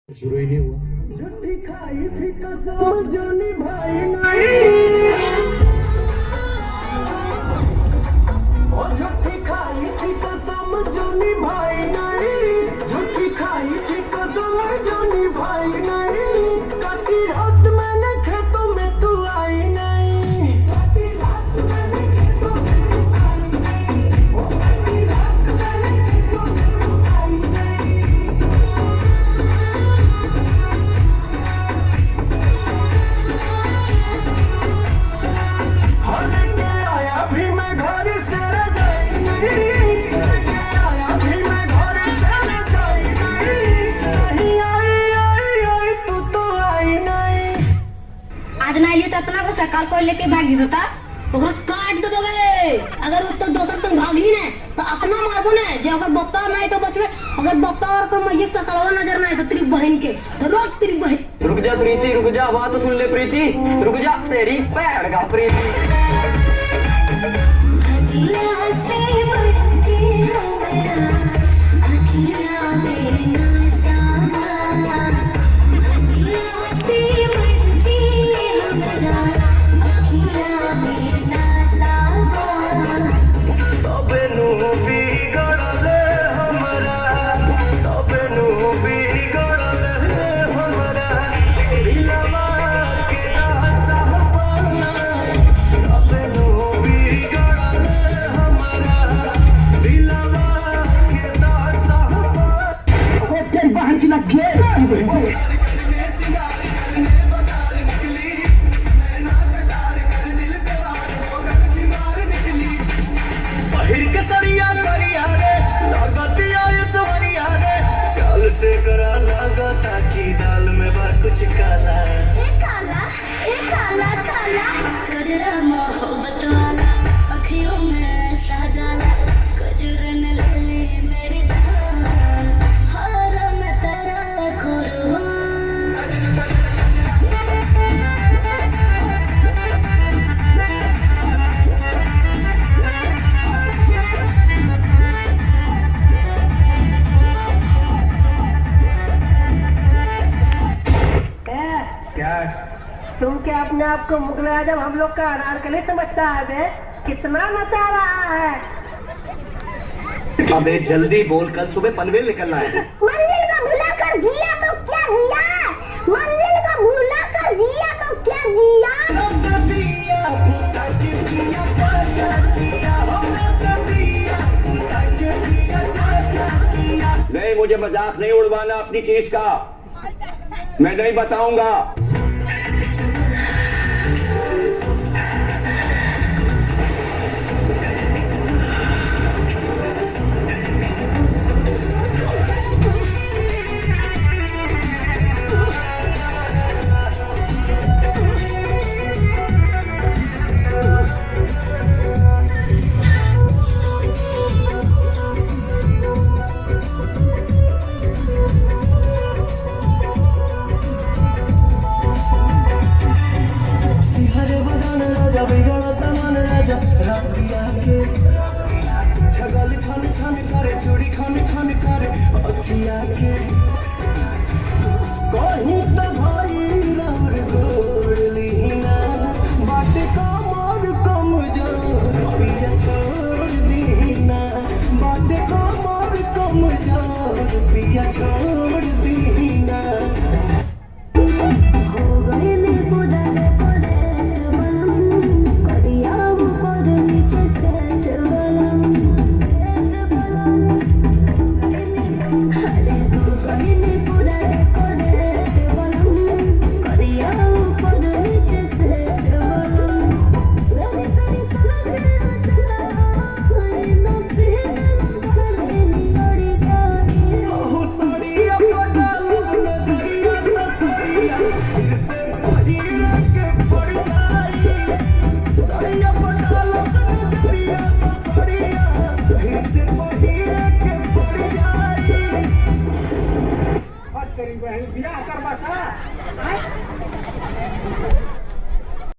शुरू ही नहीं हुआ। झूठी खाई थी कसम जो निभाई नहीं, ओ झूठी खाई थी कसम जो निभाई नहीं, झूठी खाई थी कसम जो निभाई नहीं, काटी रात मैंने खेतों में तू आई नहीं, काटी रात मैंने खेतों में तू आई नहीं, ओ काटी रात मैंने खेतों में तू आई नहीं। आज ना लियो तना को सकाल को लेके भाग जी था ओकरा काट दे बगे। अगर उत्तर दोतर तुम भागली ने तो अपना मारबो ने जे अगर बप्पा नहीं तो बचवे, अगर बप्पा और पर मजे सकलवा नजर नहीं तो तेरी बहन के तो रोज तेरी बहन। रुक जा प्रीति, रुक जा, बात तो सुन ले प्रीति, रुक जा तेरी पैर का प्रीति। दाल में बा कुछ काला, काला काला काला कजरा मोहब्बत वाला अखियों में साजाला कजरन ले मेरी जान हर मैं तेरा कुर्बान। क्या तुम क्या अपने आप को मुगल आजम हम लोग का अनारकली समझता है बे? कितना नचा रहा है। अबे जल्दी बोल, कल सुबह पनवेल निकलना है। मंजिल को भुला कर जिया तो क्या जिया, मंजिल को भुला कर जिया तो क्या जिया। नहीं, मुझे मजाक नहीं उड़वाना अपनी चीज का, मैं नहीं बताऊंगा।